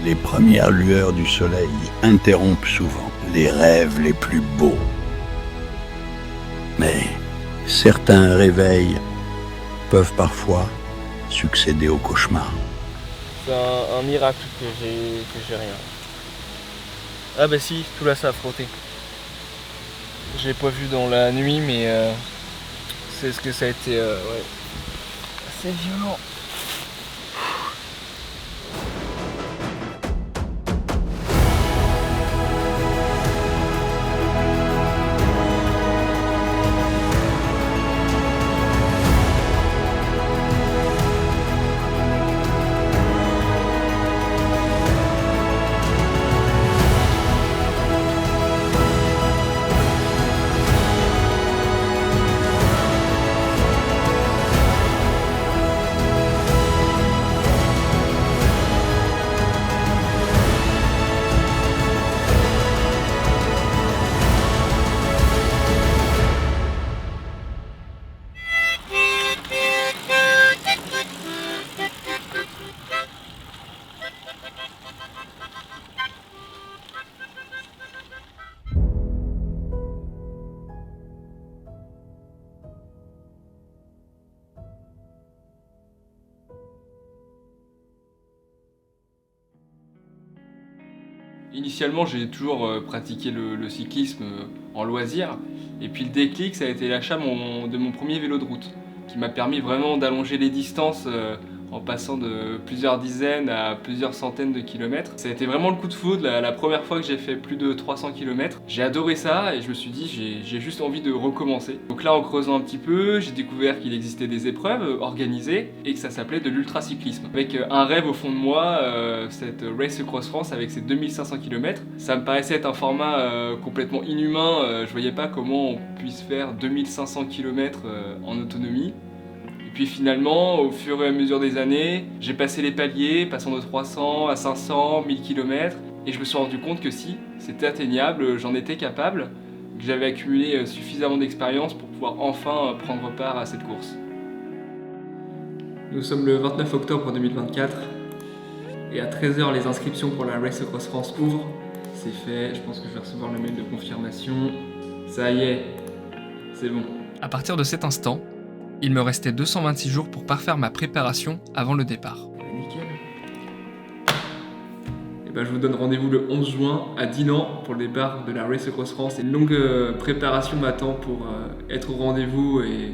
Les premières lueurs du soleil interrompent souvent les rêves les plus beaux. Mais certains réveils peuvent parfois succéder au cauchemar. C'est un miracle que j'ai rien. Ah bah si, tout là ça a frotté. Je l'ai pas vu dans la nuit, mais c'est ce que ça a été, ouais, assez violent. Initialement, j'ai toujours pratiqué le cyclisme en loisir. Et puis le déclic, ça a été l'achat de mon premier vélo de route, qui m'a permis vraiment d'allonger les distances en passant de plusieurs dizaines à plusieurs centaines de kilomètres. Ça a été vraiment le coup de foudre, la première fois que j'ai fait plus de 300 km. J'ai adoré ça et je me suis dit j'ai juste envie de recommencer. Donc là, en creusant un petit peu, j'ai découvert qu'il existait des épreuves organisées et que ça s'appelait de l'ultracyclisme. Avec un rêve au fond de moi, cette Race Across France avec ses 2500 km, ça me paraissait être un format complètement inhumain. Je voyais pas comment on puisse faire 2500 km en autonomie. Et puis finalement, au fur et à mesure des années, j'ai passé les paliers, passant de 300 à 500, 1000 km, et je me suis rendu compte que si, c'était atteignable, j'en étais capable, que j'avais accumulé suffisamment d'expérience pour pouvoir enfin prendre part à cette course. Nous sommes le 29 octobre 2024, et à 13h, les inscriptions pour la Race Across France ouvrent. C'est fait, je pense que je vais recevoir le mail de confirmation. Ça y est, c'est bon. À partir de cet instant, il me restait 226 jours pour parfaire ma préparation avant le départ. Nickel. Et ben, je vous donne rendez-vous le 11 juin à Dinan pour le départ de la Race Across France. Une longue préparation m'attend pour être au rendez-vous et...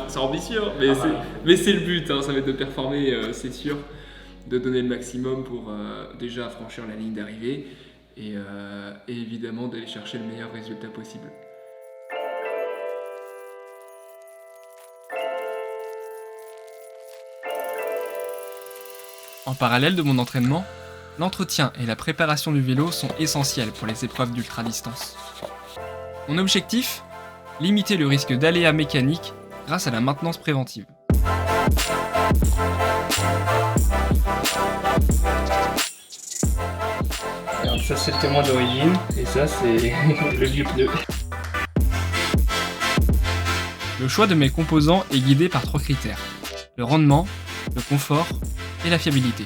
C'est ambitieux, mais c'est le but, hein, ça va être de performer, c'est sûr, de donner le maximum pour déjà franchir la ligne d'arrivée et évidemment d'aller chercher le meilleur résultat possible. En parallèle de mon entraînement, l'entretien et la préparation du vélo sont essentiels pour les épreuves d'ultra-distance. Mon objectif ? Limiter le risque d'aléas mécaniques grâce à la maintenance préventive. Alors ça c'est le témoin d'origine et ça c'est le vieux pneu. Le choix de mes composants est guidé par 3 critères. Le rendement, le confort et la fiabilité.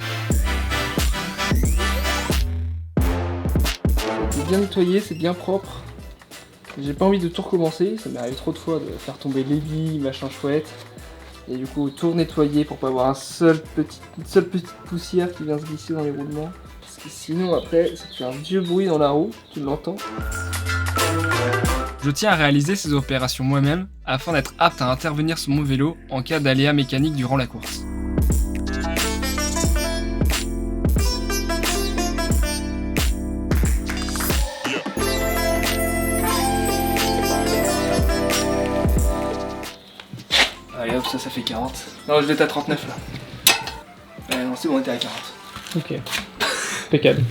C'est bien nettoyé, c'est bien propre. J'ai pas envie de tout recommencer, ça m'arrive trop de fois de faire tomber les billes, machin chouette. Et du coup tout nettoyer pour pas avoir une seule petite poussière qui vient se glisser dans les roulements. Parce que sinon après ça te fait un vieux bruit dans la roue, tu l'entends. Je tiens à réaliser ces opérations moi-même afin d'être apte à intervenir sur mon vélo en cas d'aléas mécaniques durant la course. Allez hop, ça fait 40. Non, je vais être à 39 là. Non, c'est bon, on était à 40. Ok. Impeccable.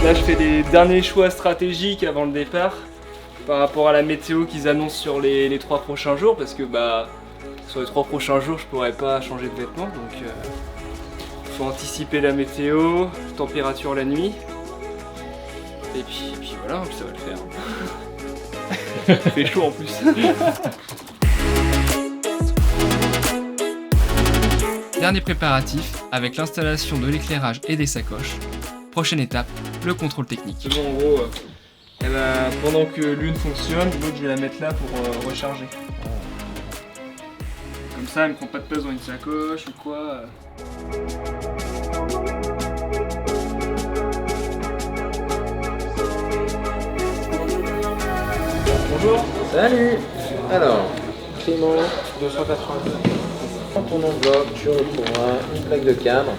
Là je fais des derniers choix stratégiques avant le départ par rapport à la météo qu'ils annoncent sur les 3 prochains jours parce que bah sur les 3 prochains jours je pourrais pas changer de vêtements donc faut anticiper la météo, température la nuit et puis voilà, ça va le faire. Il fait chaud en plus. Dernier préparatif, avec l'installation de l'éclairage et des sacoches. Prochaine étape, le contrôle technique. Bon, en gros, pendant que l'une fonctionne, l'autre je vais la mettre là pour recharger. Comme ça, elle ne prend pas de place dans une sacoche ou quoi. Bonjour. Salut. Alors, Clément, 290. Dans ton enveloppe, tu retrouveras une plaque de cadre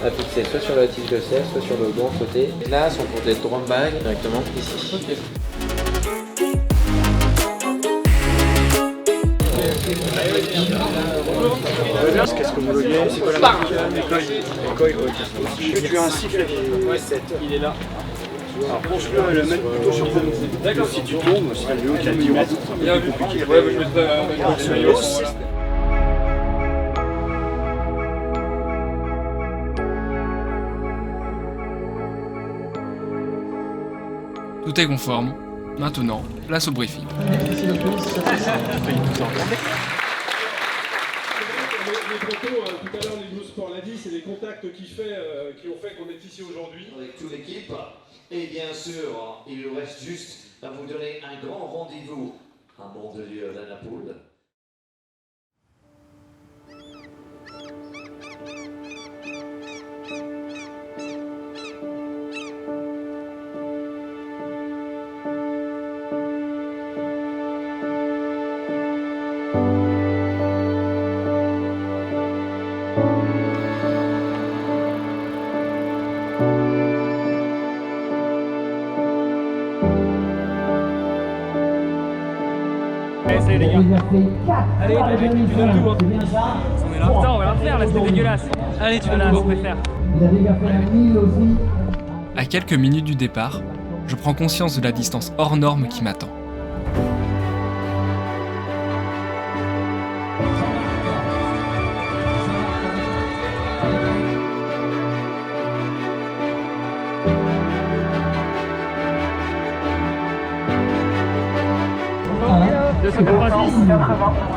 à fixer soit sur la tige de serre, soit sur le bon côté. Et là, sont pour des drum bags directement ici. Ok. Qu'est-ce que vous voulez? C'est quoi la marque? Écoille, ok. Tu as un sifflet. Ouais, il est là. Alors pense-le à le mettre plutôt sur ton dos. D'accord. Si tu tombes, c'est mieux qu'il y a Bien vu. Ouais, je mettrai un maillot. Tout est conforme. Maintenant, place au briefing. Les photos, tout à l'heure, les Blue Sport l'a dit, c'est les contacts qui ont fait qu'on est ici aujourd'hui. Avec toute l'équipe, et bien sûr, il nous reste juste à vous donner un grand rendez-vous à Mandelieu à Naples. Allez les gars. Allez, tu donnes tout. Hein. On est là. Putain, on va la refaire là, c'était dégueulasse. Allez, tu donnes tout, on préfère. À quelques minutes du départ, je prends conscience de la distance hors norme qui m'attend.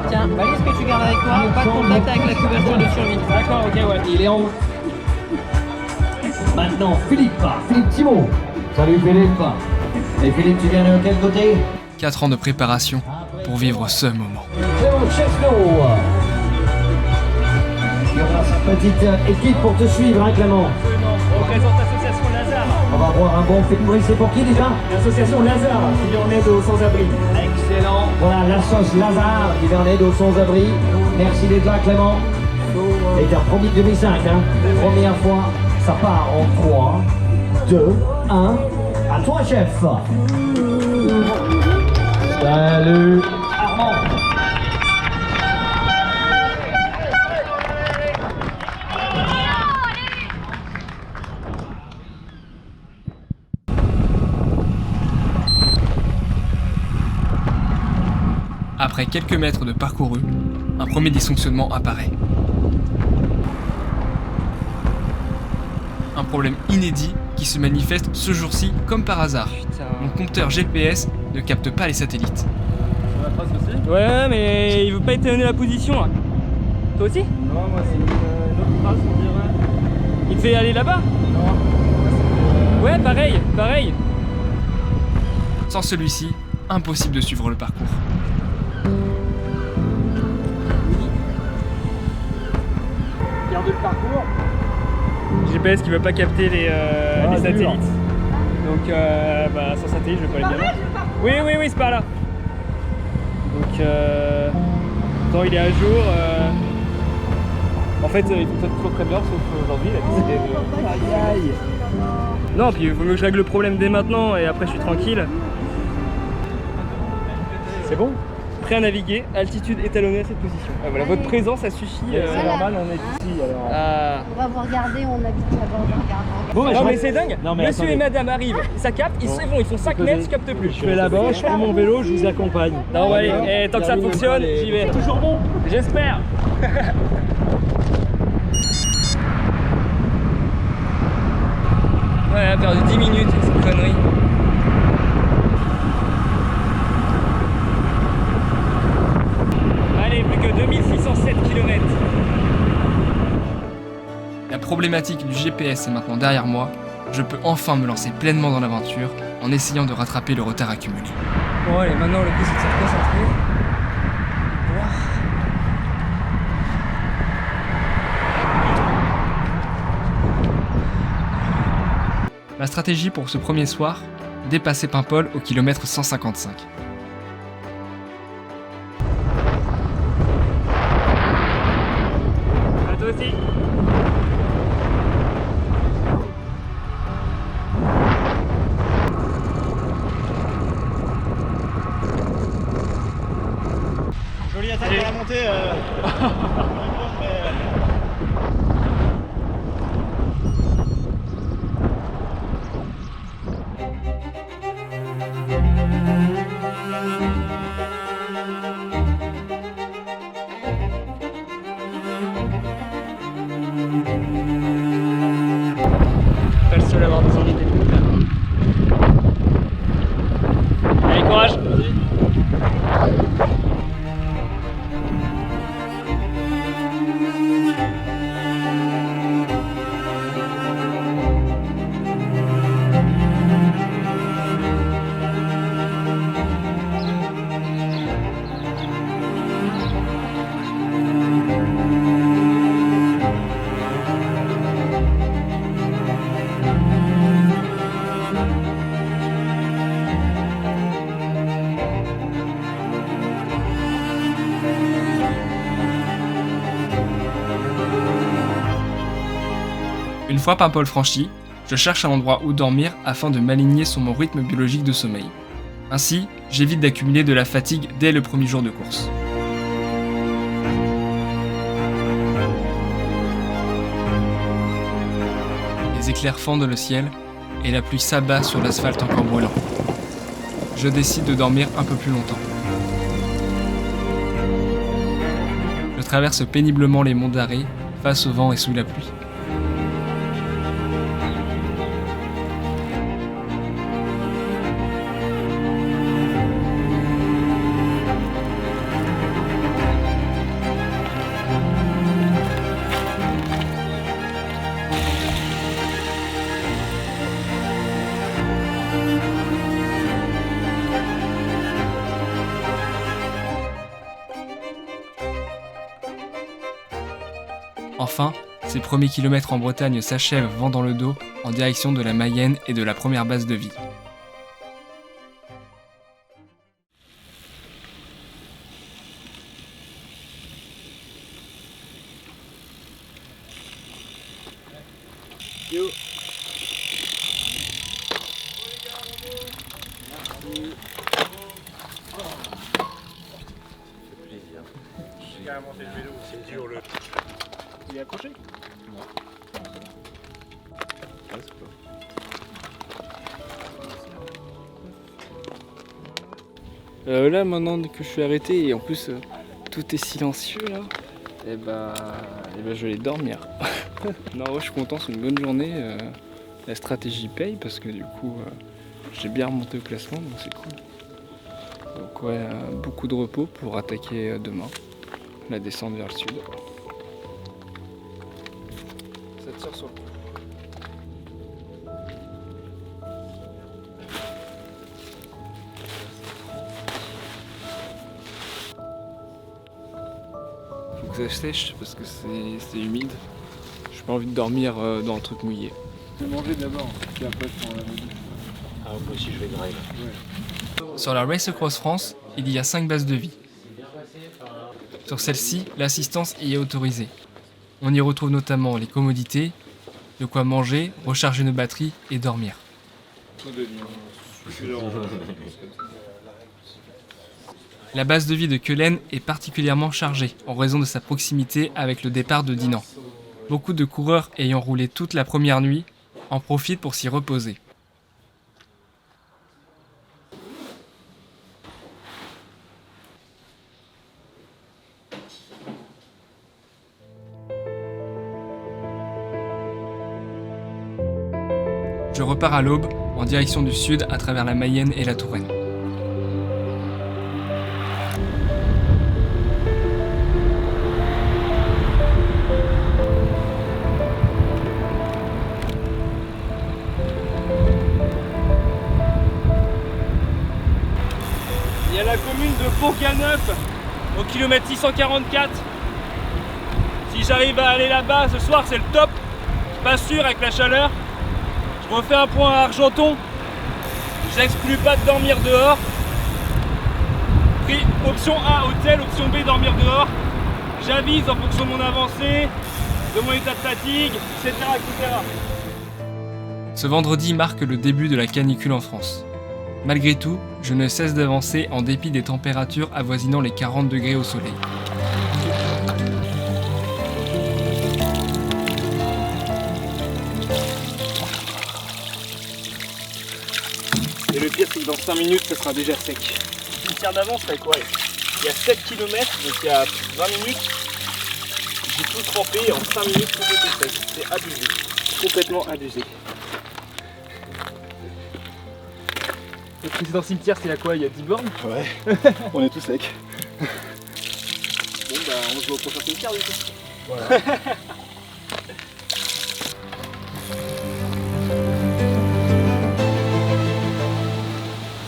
Tiens, valise que tu gardes avec toi, pas de contact avec la couverture de survie. D'accord, ok, ouais. Il est en haut. Maintenant, Philippe Thibault. Salut Philippe. Et Philippe, tu viens de quel côté? 4 ans de préparation pour vivre ce moment. Léon Chesneau. Il y aura sa petite équipe pour te suivre, hein Clément? On représente l'association Lazare. On va voir un bon film. C'est pour qui déjà? L'association Lazare, qui vient en aide aux sans-abri. Excellent. Voilà, la sauce Lazare qui vient en aide aux sans-abri. Merci d'être là Clément. Et t'as promis 2005, hein? Première fois, ça part en 3, 2, 1. À toi chef. Salut Armand. Après quelques mètres de parcouru, un premier dysfonctionnement apparaît. Un problème inédit qui se manifeste ce jour-ci comme par hasard. Mon compteur GPS ne capte pas les satellites. Ouais, mais il veut pas étalonner la position là. Toi aussi? Non, moi c'est une autre trace, on dirait. Il te fait aller là-bas? Non. Ouais, pareil. Sans celui-ci, impossible de suivre le parcours. Garde le parcours. GPS qui veut pas capter les satellites. Donc sans satellite je vais pas aller bien loin. Oui c'est par là. Donc quand il est à jour. En fait il fonctionne toujours très bien sauf aujourd'hui il a décidé de. Aïe. Non puis il vaut mieux que je règle le problème dès maintenant et après je suis tranquille. C'est bon? prêt à naviguer, altitude étalonnée à cette position. Ah, voilà, votre présence ça suffit. C'est normal, on est ici alors. On va vous regarder, on habite là-bas, on va regarder. Bon, Non mais c'est dingue, Non, mais monsieur attendez. et madame arrivent, ça capte, c'est bon, ils font 5 mètres, je capte plus. Je fais là-bas, je prends mon vélo, je vous accompagne. Non, allez, et tant que ça Terminez fonctionne, pas les- j'y vais. Toujours bon, j'espère. Ouais, on a perdu 10 minutes, c'est une connerie. Allez, plus que 2607 km. La problématique du GPS est maintenant derrière moi. Je peux enfin me lancer pleinement dans l'aventure en essayant de rattraper le retard accumulé. Bon allez, maintenant le but c'est de se concentrer. Ma stratégie pour ce premier soir, dépasser Paimpol au kilomètre 155. À toi aussi. Jolie attaque à la montée. Pas le seul à avoir des envies d'hélicoptère. Allez, courage. Une fois Paimpol franchi, je cherche un endroit où dormir afin de m'aligner sur mon rythme biologique de sommeil. Ainsi, j'évite d'accumuler de la fatigue dès le premier jour de course. Les éclairs fendent le ciel et la pluie s'abat sur l'asphalte encore brûlant. Je décide de dormir un peu plus longtemps. Je traverse péniblement les monts d'Arrée face au vent et sous la pluie. Enfin, ces premiers kilomètres en Bretagne s'achèvent vent dans le dos en direction de la Mayenne et de la première base de vie. C'est dur le. Il est accroché? Là maintenant que je suis arrêté et en plus tout est silencieux là, et bah je vais dormir. Non ouais, je suis content, c'est une bonne journée. La stratégie paye parce que du coup j'ai bien remonté au classement donc c'est cool. Donc ouais, beaucoup de repos pour attaquer demain la descente vers le sud. Ça tire sur le coup. Faut que ça sèche parce que c'est humide. J'ai pas envie de dormir dans un truc mouillé. Je vais manger d'abord, puis après je prends la modif. Ah, moi aussi je vais griller. Sur la Race Across France, il y a 5 bases de vie. Sur celle-ci, l'assistance y est autorisée. On y retrouve notamment les commodités, de quoi manger, recharger nos batteries et dormir. La base de vie de Keulen est particulièrement chargée en raison de sa proximité avec le départ de Dinan. Beaucoup de coureurs ayant roulé toute la première nuit en profitent pour s'y reposer. Je repars à l'aube, en direction du sud à travers la Mayenne et la Touraine. Il y a la commune de Bourganeuf, au kilomètre 644. Si j'arrive à aller là-bas ce soir, c'est le top. Je suis pas sûr avec la chaleur. Je refais un point à Argenton. J'exclus pas de dormir dehors. Pris option A, hôtel, option B, dormir dehors. J'avise en fonction de mon avancée, de mon état de fatigue, etc. etc. Ce vendredi marque le début de la canicule en France. Malgré tout, je ne cesse d'avancer en dépit des températures avoisinant les 40 degrés au soleil. Et le pire, c'est que dans 5 minutes, ça sera déjà sec. Une carte d'avance, c'est quoi? Il y a 7 km, donc il y a 20 minutes. J'ai tout trempé et en 5 minutes, tout était sec. C'est abusé. Complètement abusé. Le précédent cimetière, c'est à quoi? Il y a 10 bornes? Ouais, on est tous secs. Bon, bah, on se voit au prochain cimetière, du coup. Voilà.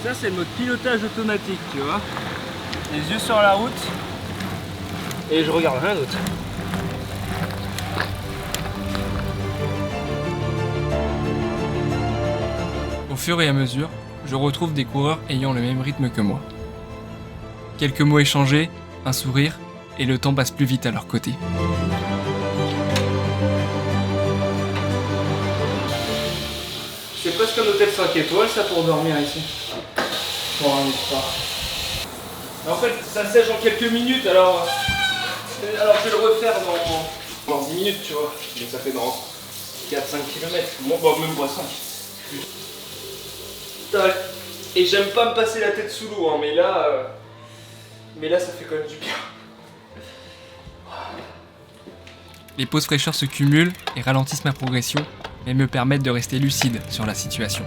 Ça, c'est le mode pilotage automatique, tu vois. Les yeux sur la route. Et je regarde rien d'autre. Au fur et à mesure, je retrouve des coureurs ayant le même rythme que moi. Quelques mots échangés, un sourire, et le temps passe plus vite à leur côté. C'est presque un hôtel 5 étoiles ça pour dormir ici. Pour un soir. En fait, ça sèche en quelques minutes, alors je vais le refaire dans 10 minutes, tu vois. Mais ça fait dans 4-5 km. Bon, bah, même pas 5. Tac. Et j'aime pas me passer la tête sous l'eau, hein, mais là, ça fait quand même du bien. Les pauses fraîcheurs se cumulent et ralentissent ma progression, mais me permettent de rester lucide sur la situation.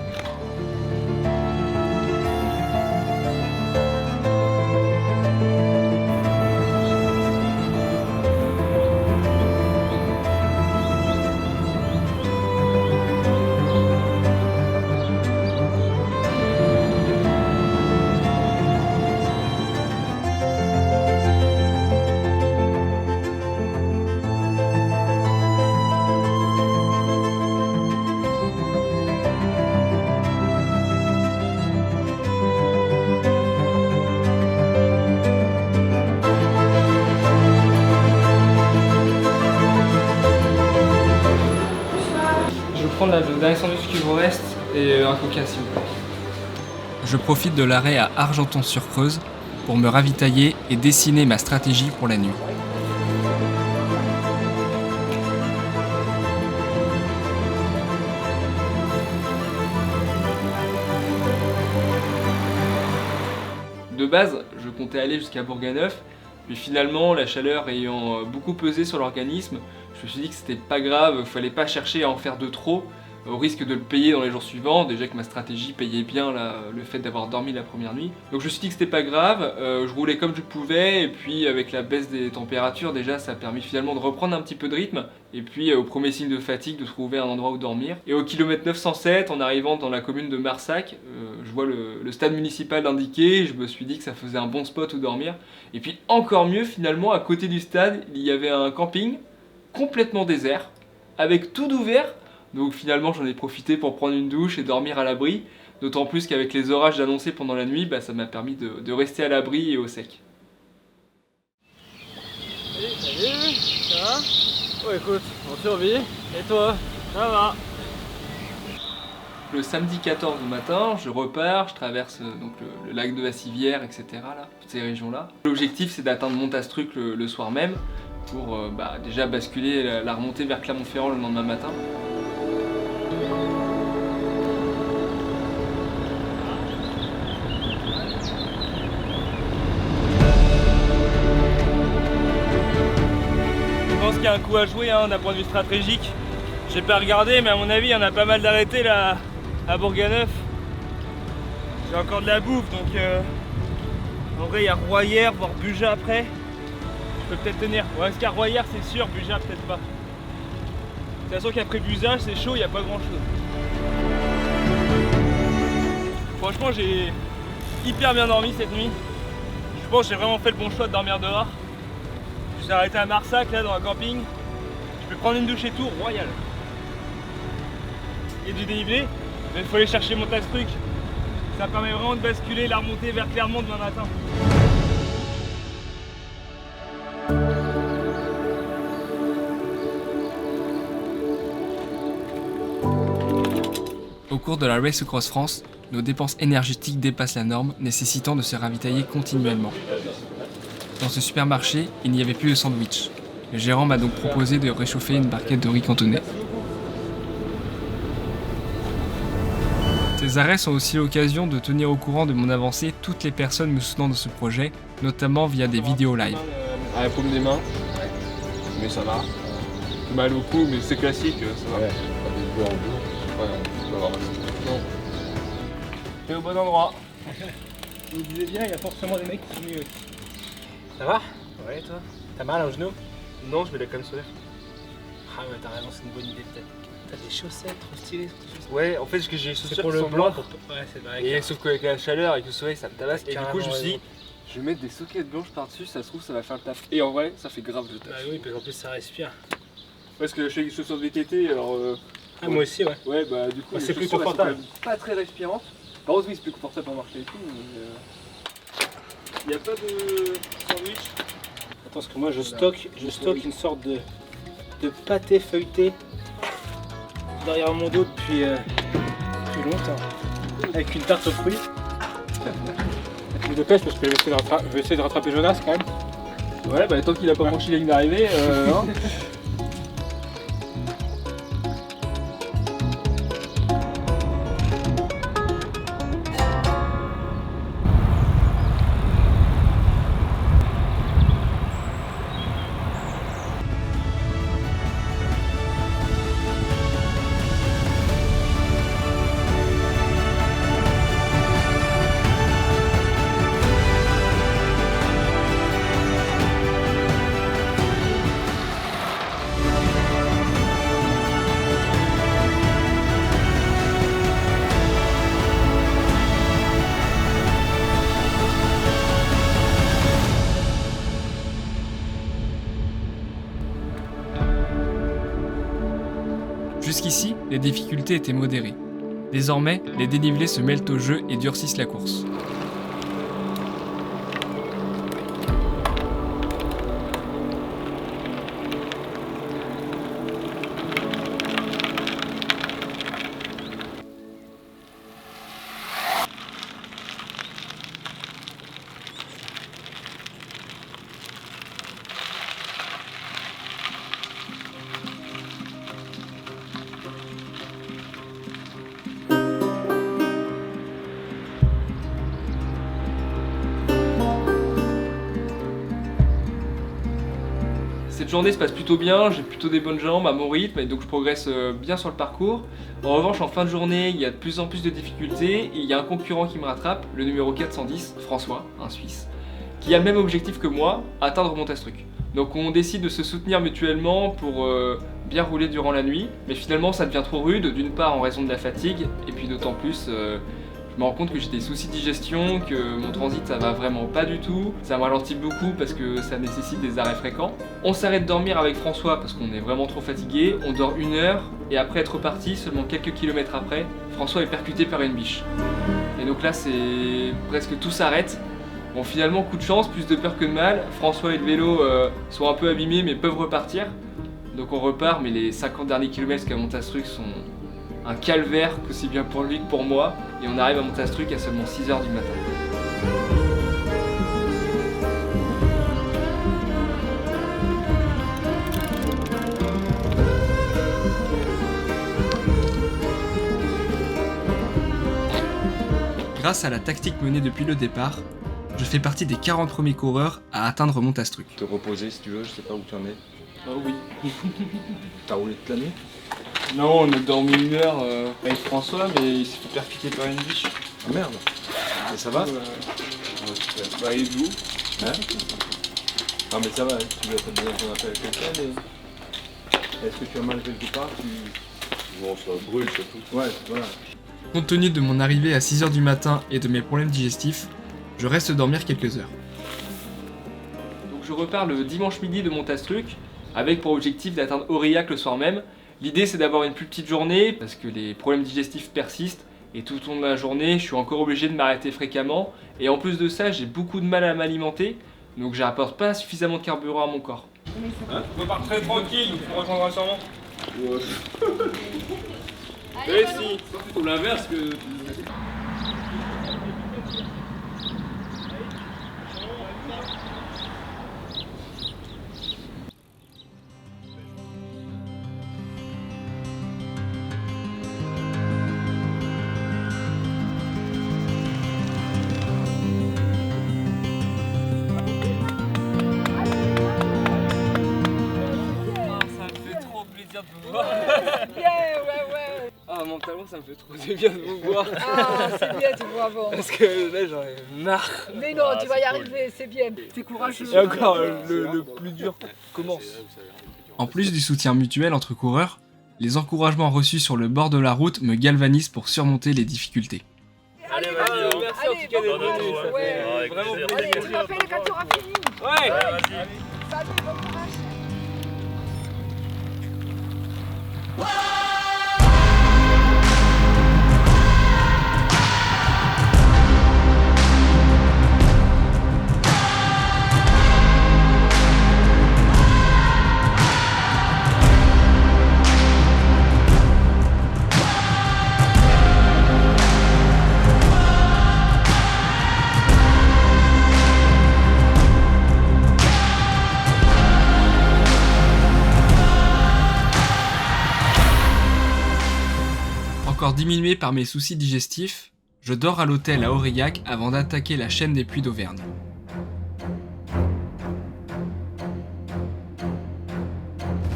La dernière sandwich qui vous reste et un coca s'il vous plaît. Je profite de l'arrêt à Argenton-sur-Creuse pour me ravitailler et dessiner ma stratégie pour la nuit. De base, je comptais aller jusqu'à Bourganeuf, mais finalement, la chaleur ayant beaucoup pesé sur l'organisme, je me suis dit que c'était pas grave, il fallait pas chercher à en faire de trop, au risque de le payer dans les jours suivants, déjà que ma stratégie payait bien le fait d'avoir dormi la première nuit. Donc je me suis dit que c'était pas grave, je roulais comme je pouvais, et puis avec la baisse des températures, déjà ça a permis finalement de reprendre un petit peu de rythme, et puis au premier signe de fatigue, de trouver un endroit où dormir. Et au kilomètre 907, en arrivant dans la commune de Marsac, je vois le stade municipal indiqué, je me suis dit que ça faisait un bon spot où dormir. Et puis encore mieux, finalement, à côté du stade, il y avait un camping complètement désert, avec tout d'ouvert. Donc finalement j'en ai profité pour prendre une douche et dormir à l'abri, d'autant plus qu'avec les orages annoncés pendant la nuit, ça m'a permis de rester à l'abri et au sec. Salut, ça va? Oh écoute, on survit, et toi? Ça va? le samedi 14 au matin, je repars, je traverse donc le lac de la Civière, etc. Là, toutes ces régions-là. L'objectif c'est d'atteindre Montastruc le soir même pour déjà basculer la remontée vers Clermont-Ferrand le lendemain matin. Je pense qu'il y a un coup à jouer d'un point de vue stratégique. J'ai pas regardé, mais à mon avis, il y en a pas mal d'arrêtés là à Bourganeuf. J'ai encore de la bouffe, donc en vrai, il y a Royère, voire Buja après. Je peux peut-être tenir. Ouais, est-ce qu'il y a Royère, c'est sûr, Buja, peut-être pas. De toute façon, qu'après Busage, c'est chaud, il n'y a pas grand-chose. Franchement, j'ai hyper bien dormi cette nuit. Je pense que j'ai vraiment fait le bon choix de dormir dehors. Je suis arrêté à Marsac, là, dans un camping. Je peux prendre une douche et tout, royal. Il y a du dénivelé, mais il faut aller chercher Montastruc. Ça permet vraiment de basculer la remontée vers Clermont demain matin. Au cours de la Race Across France, nos dépenses énergétiques dépassent la norme, nécessitant de se ravitailler continuellement. Dans ce supermarché, il n'y avait plus de sandwich. Le gérant m'a donc proposé de réchauffer une barquette de riz cantonais. Ces arrêts sont aussi l'occasion de tenir au courant de mon avancée toutes les personnes me soutenant dans ce projet, notamment via des vidéos live. À la paume des mains, mais ça va. Mal au cou, mais c'est classique, ça va. Non. T'es au bon endroit. Je vous disais bien, il y a forcément des mecs qui sont mieux. Ça va? Ouais, toi? T'as mal au genou? Non, je mets la crème solaire. Ah ouais, t'as raison, c'est une bonne idée peut-être. T'as des chaussettes trop stylées sur tes chaussettes. Ouais, en fait, ce que j'ai C'est pour le blanc. Ouais, c'est vrai. Et sauf qu'avec la chaleur, avec le soleil, ça me tabasse. Et du coup, je me suis dit, raison. Je vais mettre des soquettes blanches par-dessus, ça se trouve, ça va faire le taf. Et en vrai, ça fait grave le taf. Bah oui, parce qu'en plus ça respire. Parce que je fais des chaussures de VTT, alors. Ah, moi aussi, ouais. Ouais, bah du coup, Bah, les c'est plus chaussures, elles sont confortable. quand même pas très respirantes. Par contre, oui, c'est plus confortable pour marcher et tout, mais. il n'y a pas de sandwich. Attends, parce que moi je stocke une sorte de pâté feuilleté derrière mon dos depuis longtemps. Avec une tarte aux fruits. Je me dépêche parce que je vais essayer de rattraper Jonas quand même. Ouais, bah tant qu'il a pas franchi la ligne d'arrivée, hein. Jusqu'ici, les difficultés étaient modérées. Désormais, les dénivelés se mêlent au jeu et durcissent la course. Cette journée se passe plutôt bien, j'ai plutôt des bonnes jambes à mon rythme et donc je progresse bien sur le parcours. En revanche, en fin de journée, il y a de plus en plus de difficultés et il y a un concurrent qui me rattrape, le numéro 410, François, un Suisse, qui a le même objectif que moi, atteindre Montastruc. Donc on décide de se soutenir mutuellement pour bien rouler durant la nuit, mais finalement ça devient trop rude, d'une part en raison de la fatigue, et puis d'autant plus je me rends compte que j'ai des soucis de digestion, que mon transit ça va vraiment pas du tout, ça me ralentit beaucoup parce que ça nécessite des arrêts fréquents. On s'arrête dormir avec François parce qu'on est vraiment trop fatigué, on dort 1 heure et après être reparti, seulement quelques kilomètres après, François est percuté par une biche. Et donc là c'est presque tout s'arrête. Bon finalement coup de chance, plus de peur que de mal, François et le vélo sont un peu abîmés mais peuvent repartir. Donc on repart mais les 50 derniers kilomètres jusqu'à Montastruc sont un calvaire, aussi bien pour lui que pour moi, et on arrive à Montastruc à seulement 6h du matin. Grâce à la tactique menée depuis le départ, je fais partie des 40 premiers coureurs à atteindre Montastruc. Te reposer si tu veux, je sais pas où tu en es. Ah oui. T'as roulé toute la nuit? Non, on a dormi 1 heure avec François, mais il s'est fait percuter par une biche. Ah merde. Et ça va? Bah il est doux. Hein? Non mais ça va, tu dois être bien qu'on appelle quelqu'un et... Est-ce que tu as mal quelque part? Bon, ça brûle surtout. Ouais, voilà. Compte tenu de mon arrivée à 6h du matin et de mes problèmes digestifs, je reste dormir quelques heures. Donc je repars le dimanche midi de Montastruc, avec pour objectif d'atteindre Aurillac le soir même. L'idée c'est d'avoir une plus petite journée, parce que les problèmes digestifs persistent, et tout au long de la journée, je suis encore obligé de m'arrêter fréquemment, et en plus de ça, j'ai beaucoup de mal à m'alimenter, donc je rapporte pas suffisamment de carburant à mon corps. Hein? On repart très tranquille, on rejoindra sûrement. Et si, ou l'inverse que... Ah, mentalement, ça me fait trop du bien de vous voir. Ah, c'est bien, tu vois, bon. Parce que là, j'en ai marre. Mais non, tu vas y arriver, c'est bien. T'es courageux. Et encore, le plus dur commence. En plus du soutien mutuel entre coureurs, les encouragements reçus sur le bord de la route me galvanisent pour surmonter les difficultés. Allez, vas-y, merci en tout cas d'être venu. Ça fait vraiment plaisir. Allez, tu m'appelles quand tu auras fini. Ouais, vas-y. Salut, bon courage. Encore diminué par mes soucis digestifs, je dors à l'hôtel à Aurillac avant d'attaquer la chaîne des Puys d'Auvergne.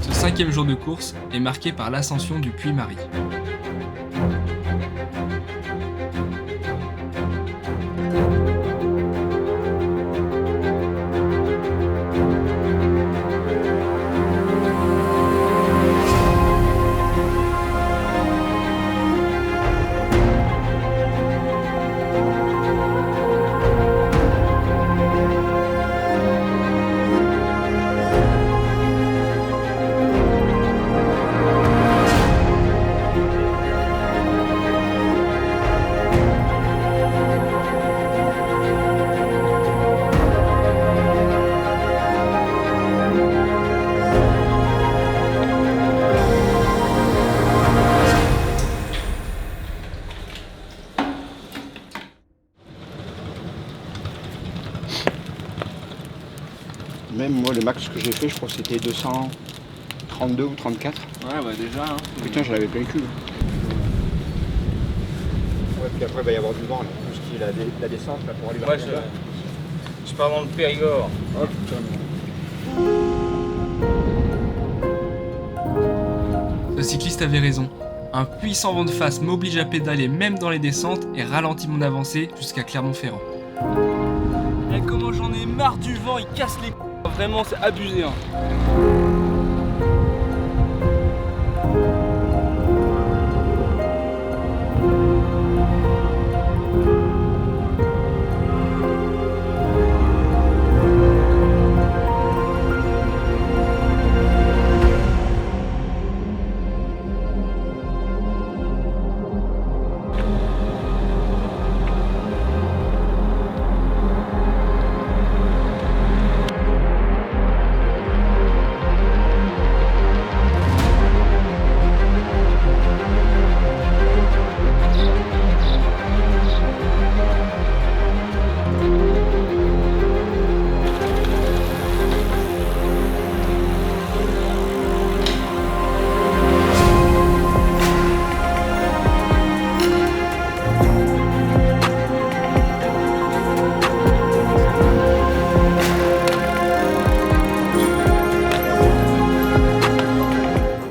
Ce 5e jour de course est marqué par l'ascension du Puy-Marie. Même moi, le max que j'ai fait, je crois que c'était 232 ou 34. Ouais, bah déjà. Hein. Putain, je l'avais plein le cul. Ouais, puis après, il va y avoir du vent, là. Tout ce qui est la descente, là, pour aller vers Ouais, je pars dans le Périgord. Oh putain. Ce cycliste avait raison. Un puissant vent de face m'oblige à pédaler même dans les descentes et ralentit mon avancée jusqu'à Clermont-Ferrand. Et comment j'en ai marre du vent, il casse les couilles. Vraiment, c'est abusé. Hein.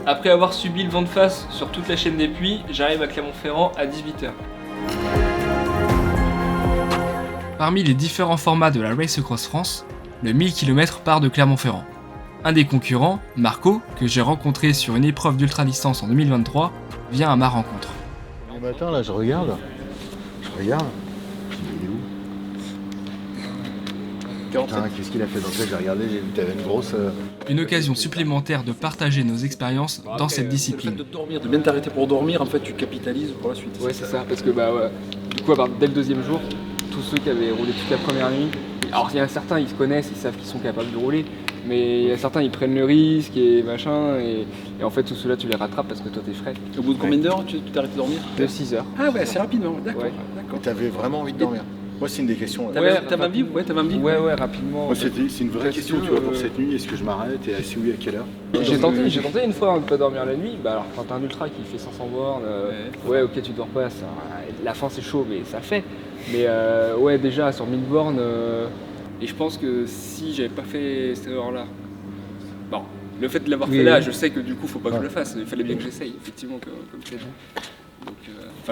Après avoir subi le vent de face sur toute la chaîne des Puys, j'arrive à Clermont-Ferrand à 18h. Parmi les différents formats de la Race Across France, le 1000 km part de Clermont-Ferrand. Un des concurrents, Marco, que j'ai rencontré sur une épreuve d'ultra-distance en 2023, vient à ma rencontre. Le matin, là, je regarde. Je dis, il est où? Putain, qu'est-ce qu'il a fait? Donc là, j'ai regardé, j'ai vu que t'avais une grosse... Une occasion supplémentaire de partager nos expériences dans cette discipline. Le fait de dormir, de bien t'arrêter pour dormir, en fait, tu capitalises pour la suite. Ouais, c'est ça, parce que du coup, dès le deuxième jour, tous ceux qui avaient roulé toute la première nuit, alors il y a certains, ils se connaissent, ils savent qu'ils sont capables de rouler, mais il y a certains, ils prennent le risque et machin, et en fait, tous ceux-là, tu les rattrapes parce que toi, t'es frais. Au bout de combien d'heures tu t'es arrêté de dormir? De 6 heures. Ah ouais, c'est rapidement, d'accord. Ouais. T'avais vraiment envie de dormir? Moi, c'est une des questions. T'avais envie? Ouais, t'avais envie? Ouais, rapidement. Moi, c'est une vraie question, tu vois, pour cette nuit. Est-ce que je m'arrête et si oui, à quelle heure? J'ai tenté une fois de pas dormir la nuit. Bah alors, quand t'as un ultra qui fait 500 bornes, ouais, ok, tu dors pas. La fin, c'est chaud, mais ça le fait. Mais ouais, déjà sur 1000 bornes, et je pense que si j'avais pas fait cette erreur-là, bon, le fait de l'avoir fait là, je sais que du coup, faut pas que je le fasse. Il fallait bien que j'essaye, effectivement, comme tu l'as dit. Donc,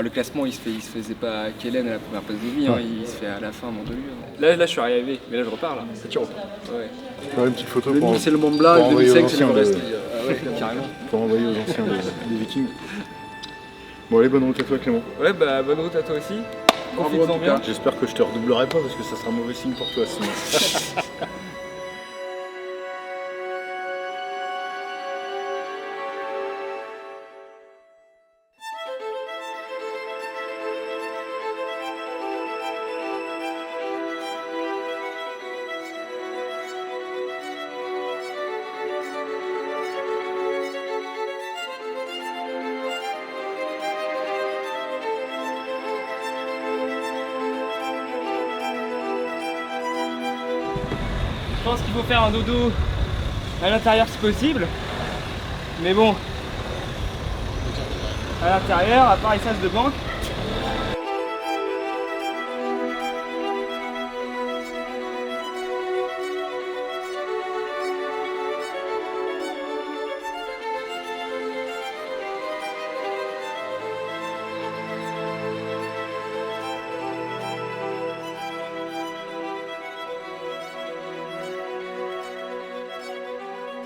le classement, il se faisait pas à Kellen à la première place de vie, hein, il se fait à la fin, à Mandelieu. Là, je suis arrivé, mais là, je repars là. Tu repars. Ouais. Faire une petite photo le pour... 1000 c'est le Mont Blanc, le 2005 c'est l'Everest. Ah ouais, carrément. Pour envoyer aux anciens des Vikings. Bon, allez, bonne route à toi, Clément. Ouais, bah bonne route à toi aussi. Profite-en bien. J'espère que je te redoublerai pas parce que ça sera un mauvais signe pour toi sinon. Je pense qu'il faut faire un dodo à l'intérieur si possible. Mais bon, à l'intérieur, à part les sas de banque.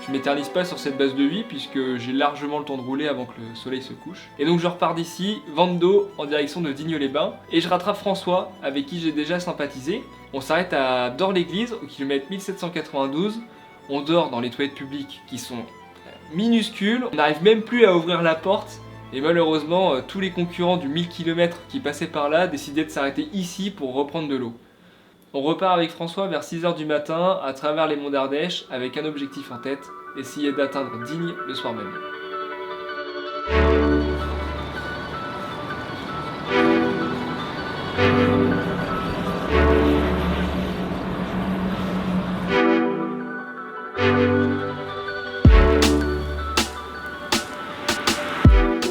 Je m'éternise pas sur cette base de vie puisque j'ai largement le temps de rouler avant que le soleil se couche. Et donc je repars d'ici, vente d'eau en direction de Digne-les-Bains et je rattrape François avec qui j'ai déjà sympathisé. On s'arrête à Dors-l'Église au kilomètre 1792. On dort dans les toilettes publiques qui sont minuscules. On n'arrive même plus à ouvrir la porte. Et malheureusement, tous les concurrents du 1000 km qui passaient par là décidaient de s'arrêter ici pour reprendre de l'eau. On repart avec François vers 6h du matin à travers les monts d'Ardèche avec un objectif en tête, essayer d'atteindre Digne le soir même.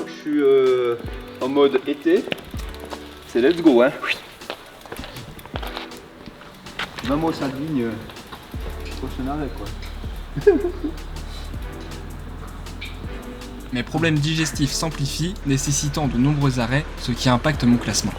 Je suis en mode été, c'est let's go hein. Même moi ça digne, prochain arrêt quoi. Mes problèmes digestifs s'amplifient, nécessitant de nombreux arrêts, ce qui impacte mon classement.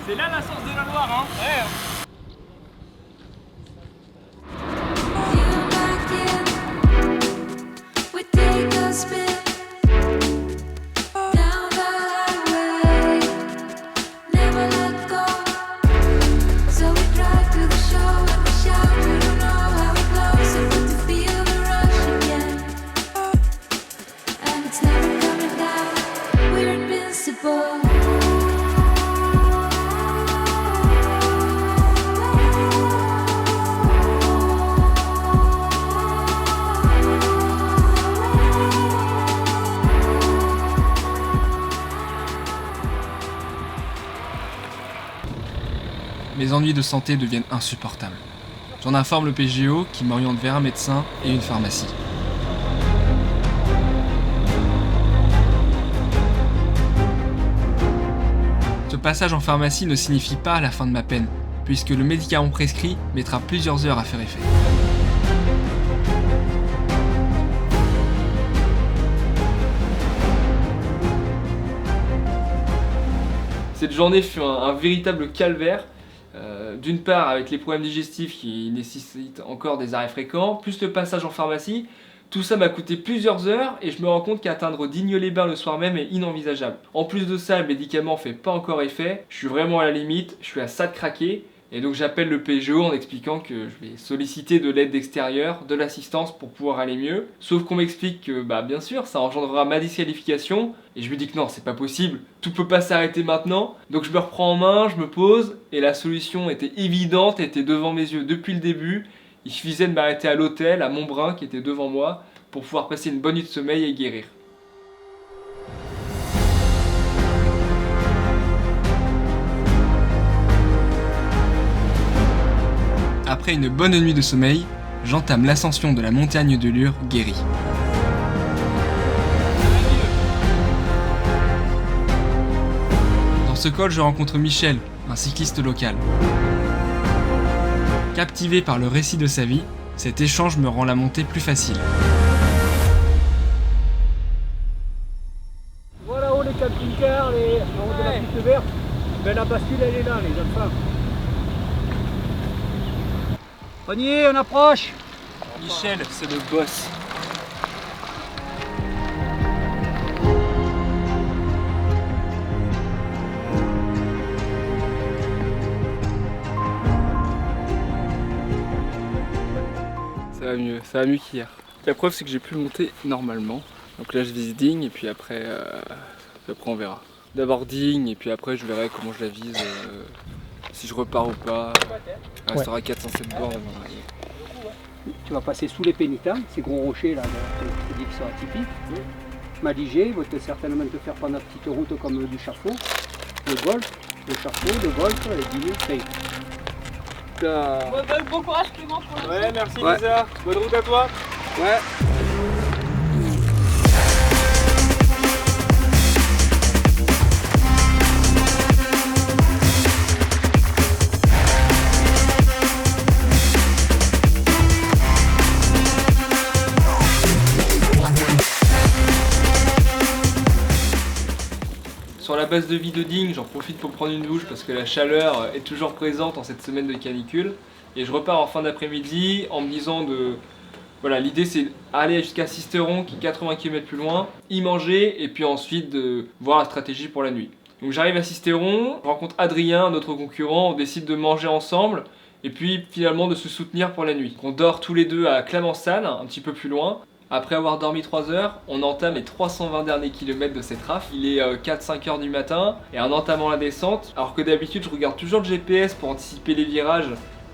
C'est là la source de la Loire, hein. Ouais. Mes ennuis de santé deviennent insupportables. J'en informe le PGO qui m'oriente vers un médecin et une pharmacie. passage en pharmacie ne signifie pas la fin de ma peine, puisque le médicament prescrit mettra plusieurs heures à faire effet. Cette journée fut un véritable calvaire. D'une part avec les problèmes digestifs qui nécessitent encore des arrêts fréquents, plus le passage en pharmacie. Tout ça m'a coûté plusieurs heures et je me rends compte qu'atteindre Digne-les-Bains le soir même est inenvisageable. En plus de ça, le médicament fait pas encore effet, je suis vraiment à la limite, je suis à ça de craquer. Et donc j'appelle le PGO en expliquant que je vais solliciter de l'aide extérieure, de l'assistance pour pouvoir aller mieux. Sauf qu'on m'explique que bien sûr ça engendrera ma disqualification. Et je lui dis que non, c'est pas possible, tout peut pas s'arrêter maintenant. Donc je me reprends en main, je me pose, et la solution était évidente, était devant mes yeux depuis le début. Il suffisait de m'arrêter à l'hôtel, à Montbrun qui était devant moi, pour pouvoir passer une bonne nuit de sommeil et guérir. Après une bonne nuit de sommeil, j'entame l'ascension de la montagne de Lure guérie. Dans ce col, je rencontre Michel, un cycliste local. Captivé par le récit de sa vie, cet échange me rend la montée plus facile. Voilà où les camping-cars, les en haut de la piste verte. La bascule elle est là, les jeunes femmes. On y est, on approche. Michel, c'est le boss. Ça va mieux qu'hier. La preuve c'est que j'ai pu monter normalement. Donc là je vise Digne et puis après on verra. D'abord Digne et puis après je verrai comment je la vise, si je repars ou pas. Il restera 407 bornes avant d'arriver. Tu vas passer sous les pénitents, ces gros rochers là, qui sont atypiques. Maligé, va certainement te faire prendre une petite route comme du Chafaud, le golf, le Chafaud, le golf, et Digne, ça y est. Bon courage Clément pour le Ouais, merci ouais. Lisa. Bonne route à toi. Ouais. Sur la base de vie de Digne, j'en profite pour prendre une douche parce que la chaleur est toujours présente en cette semaine de canicule. Et je repars en fin d'après-midi en me disant de... Voilà, l'idée c'est aller jusqu'à Sisteron qui est 80 km plus loin, y manger et puis ensuite de voir la stratégie pour la nuit. Donc j'arrive à Sisteron, je rencontre Adrien, notre concurrent, on décide de manger ensemble et puis finalement de se soutenir pour la nuit. On dort tous les deux à Clamençane, un petit peu plus loin. Après avoir dormi 3 heures, on entame les 320 derniers kilomètres de cette rafle. Il est 4-5 heures du matin et en entamant la descente, alors que d'habitude je regarde toujours le GPS pour anticiper les virages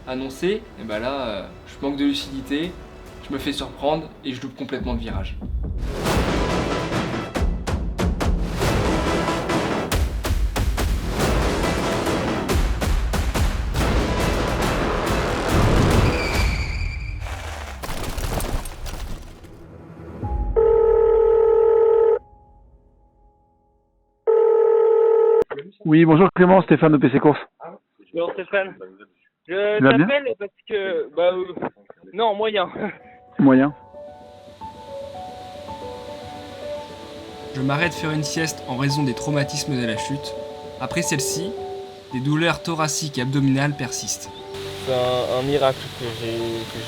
annoncés, et là je manque de lucidité, je me fais surprendre et je loupe complètement le virage. Oui, bonjour Clément, Stéphane de PC Course. Bonjour Stéphane. Je Tu vas bien t'appelle parce que... non, moyen. Moyen. Je m'arrête faire une sieste en raison des traumatismes de la chute. Après celle-ci, des douleurs thoraciques et abdominales persistent. C'est un miracle que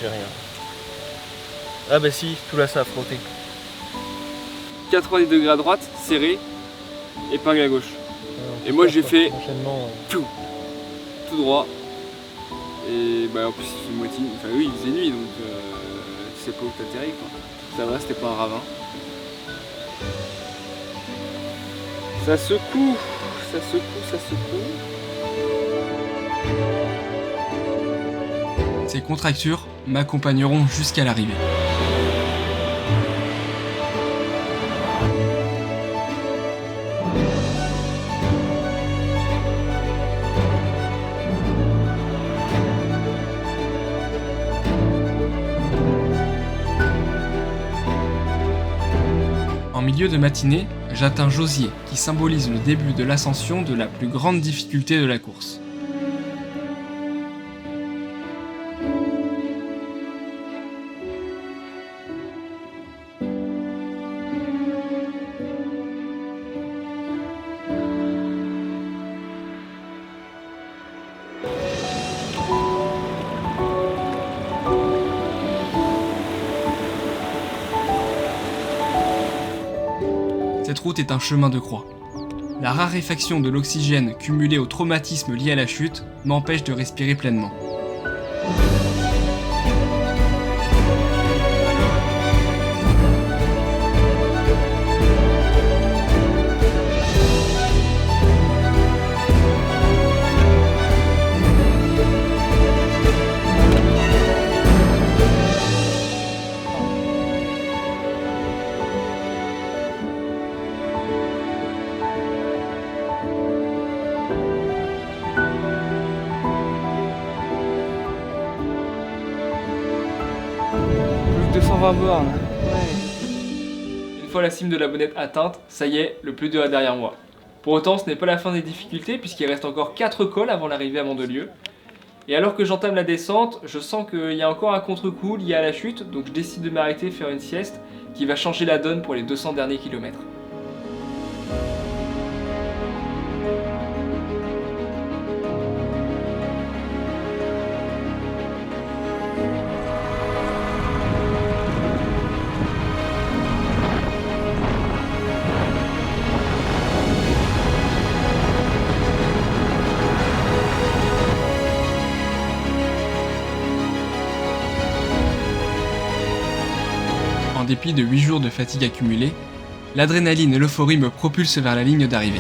j'ai rien. Ah bah si, tout là ça a frotté. 90 degrés à droite, serré, épingle à gauche. Et moi j'ai fait tout droit. Et en plus il fait moitié, enfin oui il faisait nuit donc tu sais pas où t'atterris quoi. Ça va, c'était pas un ravin. Ça secoue, ça secoue, ça secoue. Ces contractures m'accompagneront jusqu'à l'arrivée. En milieu de matinée, j'atteins Josier, qui symbolise le début de l'ascension de la plus grande difficulté de la course. Cette route est un chemin de croix. La raréfaction de l'oxygène cumulée au traumatisme lié à la chute m'empêche de respirer pleinement. Plus que 220 bornes. Une fois la cime de la Bonnette atteinte, ça y est, le plus dur est derrière moi. Pour autant, ce n'est pas la fin des difficultés puisqu'il reste encore 4 cols avant l'arrivée à Mandelieu. Et alors que j'entame la descente, je sens qu'il y a encore un contre-coup lié à la chute, donc je décide de m'arrêter et faire une sieste qui va changer la donne pour les 200 derniers kilomètres. En dépit de 8 jours de fatigue accumulée, l'adrénaline et l'euphorie me propulsent vers la ligne d'arrivée.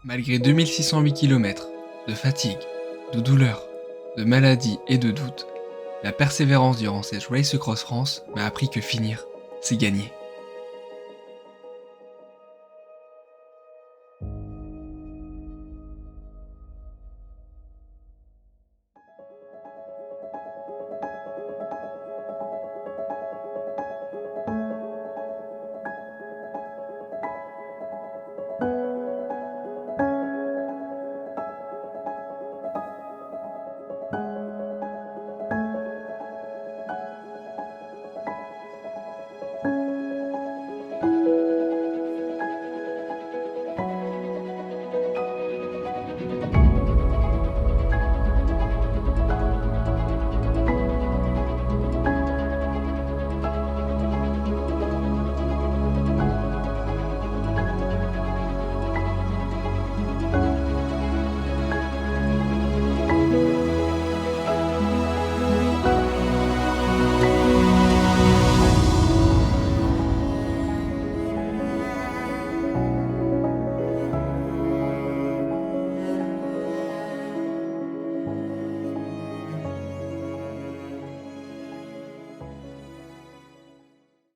Malgré 2608 km de fatigue, de douleur, de maladie et de doute, la persévérance durant cette Race Across France m'a appris que finir, c'est gagner.